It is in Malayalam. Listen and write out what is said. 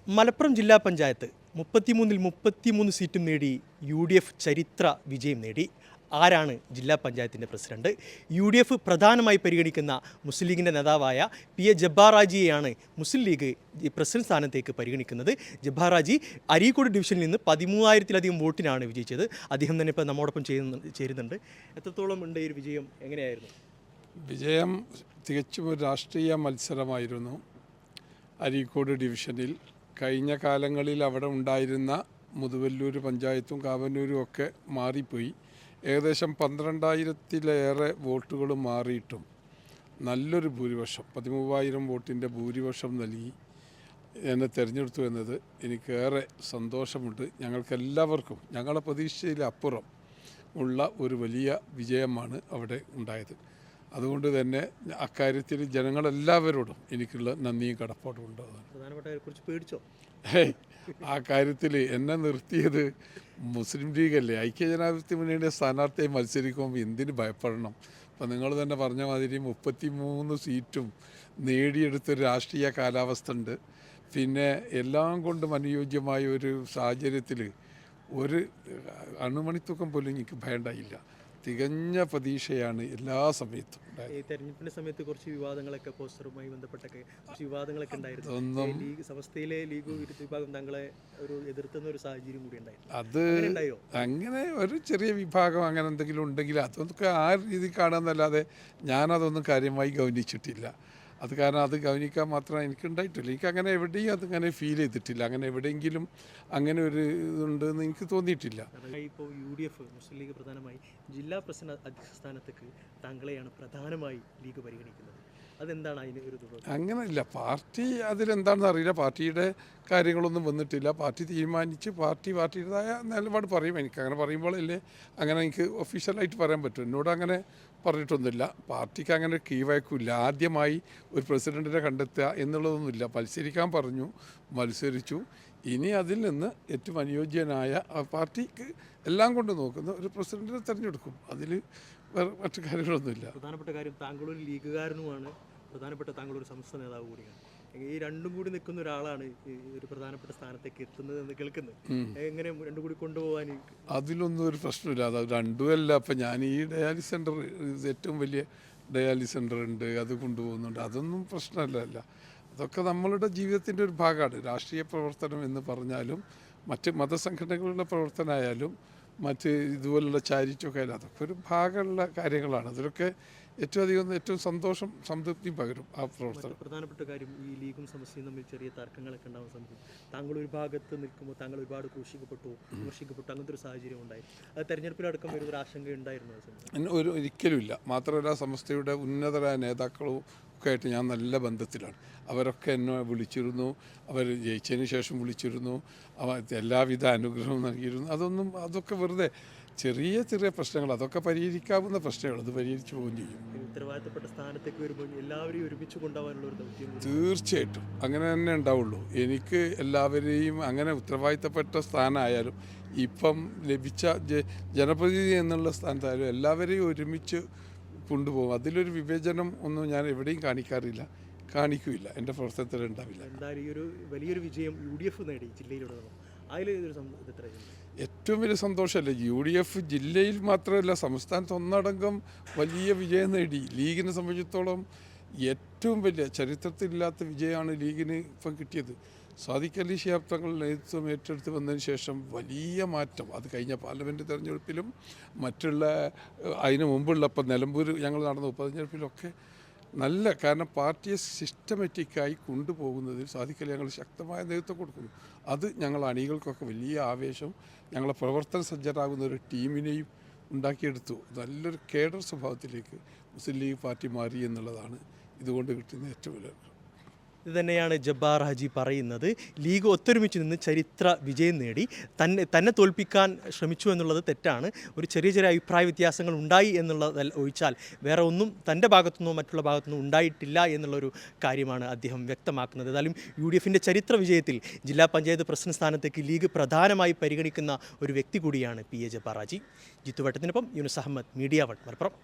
മലപ്പുറം ജില്ലാ പഞ്ചായത്ത് 33 സീറ്റും നേടി UDF ചരിത്ര വിജയം നേടി. ആരാണ് ജില്ലാ പഞ്ചായത്തിൻ്റെ പ്രസിഡന്റ്? UDF പ്രധാനമായി പരിഗണിക്കുന്ന മുസ്ലിം ലീഗിൻ്റെ നേതാവായ PA ജബ്ബാർ ഹാജിയെയാണ് മുസ്ലിം ലീഗ് പ്രസിഡന്റ് സ്ഥാനത്തേക്ക് പരിഗണിക്കുന്നത്. ജബ്ബാർ ഹാജി അരീക്കോട് ഡിവിഷനിൽ നിന്ന് 13,000-ലധികം വോട്ടിനാണ് വിജയിച്ചത്. അദ്ദേഹം തന്നെ ഇപ്പോൾ നമ്മോടൊപ്പം ചേരുന്നുണ്ട്. എത്രത്തോളം ഉണ്ട് ഈ ഒരു വിജയം? എങ്ങനെയായിരുന്നു വിജയം? തികച്ചും ഒരു രാഷ്ട്രീയ മത്സരമായിരുന്നു. അരീക്കോട് ഡിവിഷനിൽ കഴിഞ്ഞ കാലങ്ങളിൽ അവിടെ ഉണ്ടായിരുന്ന മുതുവല്ലൂർ പഞ്ചായത്തും കാവന്നൂരും ഒക്കെ മാറിപ്പോയി. ഏകദേശം 12,000-ലേറെ വോട്ടുകൾ മാറിയിട്ടും നല്ലൊരു ഭൂരിപക്ഷം 13,000 വോട്ടിൻ്റെ ഭൂരിപക്ഷം നൽകി എന്നെ തിരഞ്ഞെടുത്തു എന്നത് എനിക്കേറെ സന്തോഷമുണ്ട്. ഞങ്ങൾക്കെല്ലാവർക്കും ഞങ്ങളുടെ പ്രതീക്ഷയിലപ്പുറം ഉള്ള ഒരു വലിയ വിജയമാണ് അവിടെ ഉണ്ടായത്. അതുകൊണ്ട് തന്നെ അക്കാര്യത്തിൽ ജനങ്ങളെല്ലാവരോടും എനിക്കുള്ള നന്ദിയും കടപ്പാടും ഉണ്ട്. പേടിച്ചോ? ആ കാര്യത്തിൽ എന്നെ നിർത്തിയത് മുസ്ലിം ലീഗല്ലേ, ഐക്യജനാധിപത്യ മുന്നണിയുടെ സ്ഥാനാർത്ഥിയായി മത്സരിക്കുമ്പോൾ എന്തിന് ഭയപ്പെടണം? അപ്പം നിങ്ങൾ തന്നെ പറഞ്ഞ മാതിരി 33 സീറ്റും നേടിയെടുത്തൊരു രാഷ്ട്രീയ കാലാവസ്ഥ ഉണ്ട്. പിന്നെ എല്ലാം കൊണ്ടും അനുയോജ്യമായ ഒരു സാഹചര്യത്തിൽ ഒരു അണുമണിത്തൂക്കം പോലും എനിക്ക് ഭയണ്ടായില്ല. തികഞ്ഞ പ്രതീക്ഷയാണ് എല്ലാ സമയത്തും. ഈ തെരഞ്ഞെടുപ്പിന്റെ സമയത്ത് കുറച്ച് വിവാദങ്ങളൊക്കെ പോസ്റ്ററുമായി ബന്ധപ്പെട്ടൊക്കെ കുറച്ച് വിവാദങ്ങളൊക്കെ ഉണ്ടായിരുന്നു. ലീഗ് സമസ്തയിലെ ലീഗ് വിരുദ്ധ വിഭാഗം തങ്ങളെ ഒരു എതിർത്തുന്ന ഒരു സാഹചര്യം കൂടി ഉണ്ടായിരുന്നു. അത് അങ്ങനെ ഒരു ചെറിയ വിഭാഗം അങ്ങനെ എന്തെങ്കിലും ഉണ്ടെങ്കിൽ അതൊക്കെ ആ രീതി കാണുന്നല്ലാതെ ഞാനതൊന്നും കാര്യമായി ഗൗനിച്ചിട്ടില്ല. അത് കാരണം അത് ഗൗനിക്കാൻ മാത്രം എനിക്കുണ്ടായിട്ടില്ല. എനിക്ക് അങ്ങനെ എവിടെയും അതങ്ങനെ ഫീൽ ചെയ്തിട്ടില്ല. അങ്ങനെ എവിടെയെങ്കിലും അങ്ങനെ ഒരു ഇതുണ്ടെന്ന് എനിക്ക് തോന്നിയിട്ടില്ല. ഇപ്പോൾ UDF മുസ്ലിം ലീഗ് പ്രധാനമായി ജില്ലാ പ്രസിഡന്റ് അധ്യക്ഷ സ്ഥാനത്തേക്ക് താങ്കളെയാണ് പ്രധാനമായി ലീഗ് പരിഗണിക്കുന്നത്. അതെന്താണ് അതിന് ഒരു അങ്ങനെയില്ല. പാർട്ടി അതിലെന്താണെന്ന് അറിയില്ല. പാർട്ടിയുടെ കാര്യങ്ങളൊന്നും വന്നിട്ടില്ല. പാർട്ടി തീരുമാനിച്ച് പാർട്ടിയുടേതായ നിലപാട് പറയും. എനിക്കങ്ങനെ പറയുമ്പോഴല്ലേ അങ്ങനെ എനിക്ക് ഒഫീഷ്യലായിട്ട് പറയാൻ പറ്റും. എന്നോട് അങ്ങനെ പറഞ്ഞിട്ടൊന്നുമില്ല. പാർട്ടിക്ക് അങ്ങനെ കീഴ്വഴക്കില്ല. ആദ്യമായി ഒരു പ്രസിഡൻറ്റിനെ കണ്ടെത്തുക എന്നുള്ളതൊന്നുമില്ല. മത്സരിക്കാൻ പറഞ്ഞു, മത്സരിച്ചു. ഇനി അതിൽ നിന്ന് ഏറ്റവും അനുയോജ്യനായ പാർട്ടിക്ക് എല്ലാം കൊണ്ട് നോക്കുന്ന ഒരു പ്രസിഡന്റിനെ തിരഞ്ഞെടുക്കും. അതിൽ മറ്റു കാര്യങ്ങളൊന്നുമില്ല. പ്രധാനപ്പെട്ട കാര്യം താങ്കളൊരു ലീഗുകാരനുമാണ്, താങ്കളൊരു സംസ്ഥാന നേതാവ് കൂടിയാണ്. ഈ രണ്ടും കൂടി നിൽക്കുന്ന ഒരാളാണ് ഒരു പ്രധാനപ്പെട്ട സ്ഥാനത്തേക്ക് എത്തുന്നത് എന്ന് കേൾക്കുന്നത്. എങ്ങനെ രണ്ടും കൂടി കൊണ്ടുപോകാൻ? അതിലൊന്നും ഒരു പ്രശ്നമില്ല. അത് രണ്ടുമല്ല. അപ്പം ഞാൻ ഈ ഡയാലിസിസ് സെൻ്റർ, ഏറ്റവും വലിയ ഡയാലിസിസ് സെൻ്റർ ഉണ്ട്, അത് കൊണ്ടുപോകുന്നുണ്ട്. അതൊന്നും പ്രശ്നമല്ല. അതൊക്കെ നമ്മളുടെ ജീവിതത്തിൻ്റെ ഒരു ഭാഗമാണ്. രാഷ്ട്രീയ പ്രവർത്തനം എന്ന് പറഞ്ഞാലും മറ്റ് മതസംഘടനകളുടെ പ്രവർത്തനമായാലും മറ്റ് ഇതുപോലുള്ള ചാരിറ്റിയൊക്കെ ആയാലും അതൊക്കെ ഒരു ഭാഗമുള്ള കാര്യങ്ങളാണ്. അതിലൊക്കെ ഏറ്റവും സന്തോഷം, സംതൃപ്തി പകരും ആ പ്രവർത്തനം. പ്രധാനപ്പെട്ട കാര്യം, ഈ ലീഗും സമസ്യയും തമ്മിൽ ചെറിയ തർക്കങ്ങളൊക്കെ ഉണ്ടാവാൻ സാധിക്കും. താങ്കൾ ഒരു ഭാഗത്ത് നിൽക്കുമ്പോൾ താങ്കൾ ഒരുപാട് വിമർശിക്കപ്പെട്ടു, അങ്ങനത്തെ ഒരു സാഹചര്യം ഉണ്ടായി. അത് തെരഞ്ഞെടുപ്പിലടക്കം ഒരു ആശങ്ക ഉണ്ടായിരുന്നു? ഒരിക്കലുമില്ല. മാത്രമല്ല സമസ്തയുടെ ഉന്നതരായ നേതാക്കളും ഒക്കെ ആയിട്ട് ഞാൻ നല്ല ബന്ധത്തിലാണ്. അവരൊക്കെ എന്നെ വിളിച്ചിരുന്നു, അവർ ജയിച്ചതിന് ശേഷം വിളിച്ചിരുന്നു, എല്ലാവിധ അനുഗ്രഹവും നൽകിയിരുന്നു. അതൊക്കെ വെറുതെ ചെറിയ പ്രശ്നങ്ങൾ, അതൊക്കെ പരിഹരിക്കാവുന്ന പ്രശ്നങ്ങൾ. അത് പരിഹരിച്ചു പോവുകയും ചെയ്യും. ഉത്തരവാദിത്തപ്പെട്ട സ്ഥാനത്തേക്ക് വരുമ്പോൾ എല്ലാവരെയും ഒരുമിച്ച് കൊണ്ടുപോകാനുള്ള ഒരു ദൗത്യം തീർച്ചയായിട്ടും അങ്ങനെ തന്നെ ഉണ്ടാവുള്ളൂ. എനിക്ക് എല്ലാവരെയും അങ്ങനെ ഉത്തരവാദിത്തപ്പെട്ട സ്ഥാനമായാലും ഇപ്പം ലഭിച്ച ജനപ്രതിനിധി എന്നുള്ള സ്ഥാനത്തായാലും എല്ലാവരെയും ഒരുമിച്ച് കൊണ്ടുപോകും. അതിലൊരു വിവേചനം ഒന്നും ഞാൻ എവിടെയും കാണിക്കില്ല. എൻ്റെ പ്രവർത്തനത്തിൽ ഉണ്ടാവില്ല. എന്തായാലും ഈ ഒരു വലിയൊരു വിജയം UDF നേടി ജില്ലയിലൂടെ, ഏറ്റവും വലിയ സന്തോഷമല്ലേ. UDF ജില്ലയിൽ മാത്രമല്ല സംസ്ഥാനത്ത് ഒന്നടങ്കം വലിയ വിജയം നേടി. ലീഗിനെ സംബന്ധിച്ചിടത്തോളം ഏറ്റവും വലിയ ചരിത്രത്തിലില്ലാത്ത വിജയമാണ് ലീഗിന് ഇപ്പം കിട്ടിയത്. സാദിഖ് അലി ശിഹാബ് തങ്ങൾ നേതൃത്വം ഏറ്റെടുത്ത് വന്നതിന് ശേഷം വലിയ മാറ്റം. അത് കഴിഞ്ഞ പാർലമെൻറ്റ് തെരഞ്ഞെടുപ്പിലും മറ്റുള്ള അതിന് മുമ്പുള്ള ഇപ്പം നിലമ്പൂർ ഞങ്ങൾ നടന്ന ഉപതെരഞ്ഞെടുപ്പിലൊക്കെ നല്ല, കാരണം പാർട്ടിയെ സിസ്റ്റമാറ്റിക്കായി കൊണ്ടുപോകുന്നതിൽ സാദിഖ് അലി ഞങ്ങൾ ശക്തമായ നേതൃത്വം കൊടുക്കുന്നു. അത് ഞങ്ങൾ അണികൾക്കൊക്കെ വലിയ ആവേശം, ഞങ്ങളെ പ്രവർത്തന സജ്ജരാകുന്ന ഒരു ടീമിനെയും ഉണ്ടാക്കിയെടുത്തു. നല്ലൊരു കേഡർ സ്വഭാവത്തിലേക്ക് മുസ്ലിം ലീഗ് പാർട്ടി മാറി എന്നുള്ളതാണ് ഇതുകൊണ്ട് കിട്ടുന്ന ഏറ്റവും വലിയ. ഇത് തന്നെയാണ് ജബ്ബാർ ഹാജി പറയുന്നത്. ലീഗ് ഒത്തൊരുമിച്ച് നിന്ന് ചരിത്ര വിജയം നേടി. തന്നെ തോൽപ്പിക്കാൻ ശ്രമിച്ചു എന്നുള്ളത് തെറ്റാണ്. ഒരു ചെറിയ അഭിപ്രായ വ്യത്യാസങ്ങൾ ഉണ്ടായി എന്നുള്ളത് ഒഴിച്ചാൽ വേറെ ഒന്നും തൻ്റെ ഭാഗത്തുനിന്നോ മറ്റുള്ള ഭാഗത്തുനിന്നോ ഉണ്ടായിട്ടില്ല എന്നുള്ളൊരു കാര്യമാണ് അദ്ദേഹം വ്യക്തമാക്കുന്നത്. ഏതായാലും UDFൻ്റെ ചരിത്ര വിജയത്തിൽ ജില്ലാ പഞ്ചായത്ത് പ്രസിഡന്റ് സ്ഥാനത്തേക്ക് ലീഗ് പ്രധാനമായി പരിഗണിക്കുന്ന ഒരു വ്യക്തി കൂടിയാണ് PA ജബ്ബാർ ഹാജി. ജിത്തു വട്ടത്തിനൊപ്പം യൂനുസ് അഹമ്മദ്, മീഡിയ 1 മലപ്പുറം.